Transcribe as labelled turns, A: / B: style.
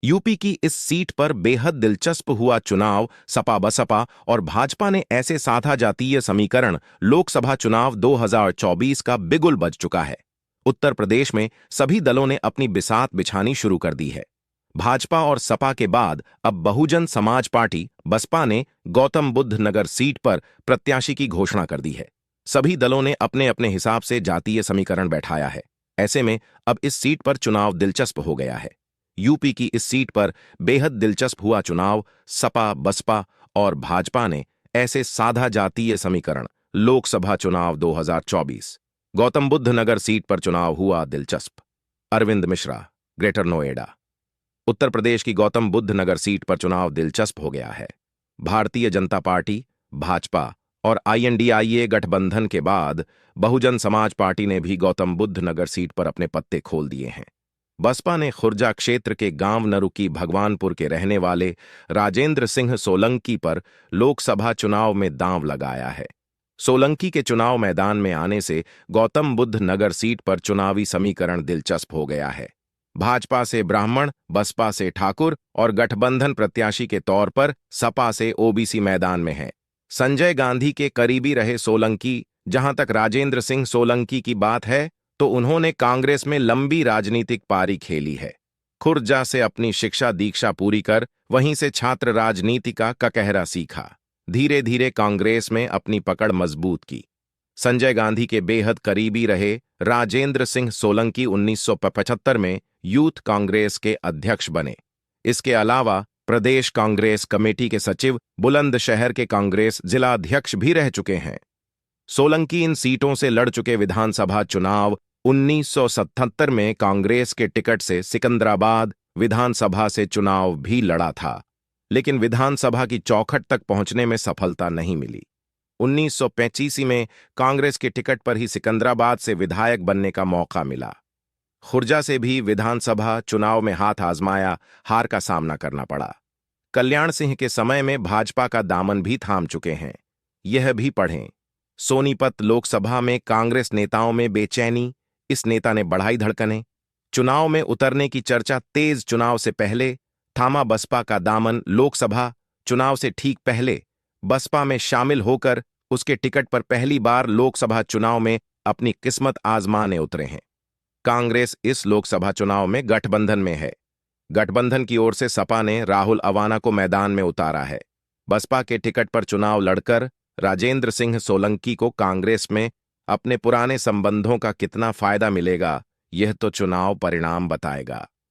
A: UP की इस seat पर बेहद दिलचस्प हुआ चुनाव। सपा बसपा और भाजपा ने ऐसे साधा जातीय समीकरण लोकसभा चुनाव 2024 का बिगुल बज चुका है। उत्तर प्रदेश में सभी दलों ने अपनी बिसात बिछानी शुरू कर दी है। भाजपा और सपा के बाद अब बहुजन समाज पार्टी बसपा ने गौतम बुद्ध नगर सीट पर प्रत्याशी की घोषणा कर दी है। सभी दलों ने अपने अपने हिसाब से जातीय समीकरण बैठाया है। ऐसे में अब इस सीट पर चुनाव दिलचस्प हो गया है। यूपी की इस सीट पर बेहद दिलचस्प हुआ चुनाव। सपा बसपा और भाजपा ने ऐसे साधा जातीय समीकरण लोकसभा चुनाव 2024 गौतम बुद्ध नगर सीट पर चुनाव हुआ दिलचस्प। अरविंद मिश्रा, ग्रेटर नोएडा। उत्तर प्रदेश की गौतम बुद्ध नगर सीट पर चुनाव दिलचस्प हो गया है। भारतीय जनता पार्टी, भाजपा और आईएनडीआईए गठबंधन के बाद बहुजन समाज पार्टी ने भी गौतम बुद्ध नगर सीट पर अपने पत्ते खोल दिए हैं। बसपा ने खुर्जा क्षेत्र के गांव नरुकी भगवानपुर के रहने वाले राजेंद्र सिंह सोलंकी पर लोकसभा चुनाव में दांव लगाया है। सोलंकी के चुनाव मैदान में आने से गौतम बुद्ध नगर सीट पर चुनावी समीकरण दिलचस्प हो गया है। भाजपा से ब्राह्मण, बसपा से ठाकुर और गठबंधन प्रत्याशी के तौर पर सपा से ओबीसी मैदान में है। संजय गांधी के करीबी रहे सोलंकी, जहां तक राजेंद्र सिंह सोलंकी की बात है तो उन्होंने कांग्रेस में लंबी राजनीतिक पारी खेली है। खुर्जा से अपनी शिक्षा दीक्षा पूरी कर वहीं से छात्र राजनीति का ककहरा सीखा। धीरे धीरे कांग्रेस में अपनी पकड़ मजबूत की। संजय गांधी के बेहद करीबी रहे राजेंद्र सिंह सोलंकी 1975 में यूथ कांग्रेस के अध्यक्ष बने। इसके अलावा प्रदेश कांग्रेस कमेटी के सचिव, बुलंदशहर के कांग्रेस जिला अध्यक्ष भी रह चुके हैं। सोलंकी इन सीटों से लड़ चुके विधानसभा चुनाव 1977 में कांग्रेस के टिकट से सिकंदराबाद विधानसभा से चुनाव भी लड़ा था, लेकिन विधानसभा की चौखट तक पहुंचने में सफलता नहीं मिली। 1985 में कांग्रेस के टिकट पर ही सिकंदराबाद से विधायक बनने का मौका मिला। खुर्जा से भी विधानसभा चुनाव में हाथ आजमाया, हार का सामना करना पड़ा। कल्याण सिंह के समय में भाजपा का दामन भी थाम चुके हैं। यह भी पढ़ें। सोनीपत लोकसभा में कांग्रेस नेताओं में बेचैनी, इस नेता ने बढ़ाई धड़कनें। चुनाव में उतरने की चर्चा तेज। चुनाव से पहले थामा बसपा का दामन। लोकसभा चुनाव से ठीक पहले बसपा में शामिल होकर उसके टिकट पर पहली बार लोकसभा चुनाव में अपनी किस्मत आजमाने उतरे हैं। कांग्रेस इस लोकसभा चुनाव में गठबंधन में है। गठबंधन की ओर से सपा ने राहुल अवाना को मैदान में उतारा है। बसपा के टिकट पर चुनाव लड़कर राजेंद्र सिंह सोलंकी को कांग्रेस में अपने पुराने संबंधों का कितना फायदा मिलेगा, यह तो चुनाव परिणाम बताएगा।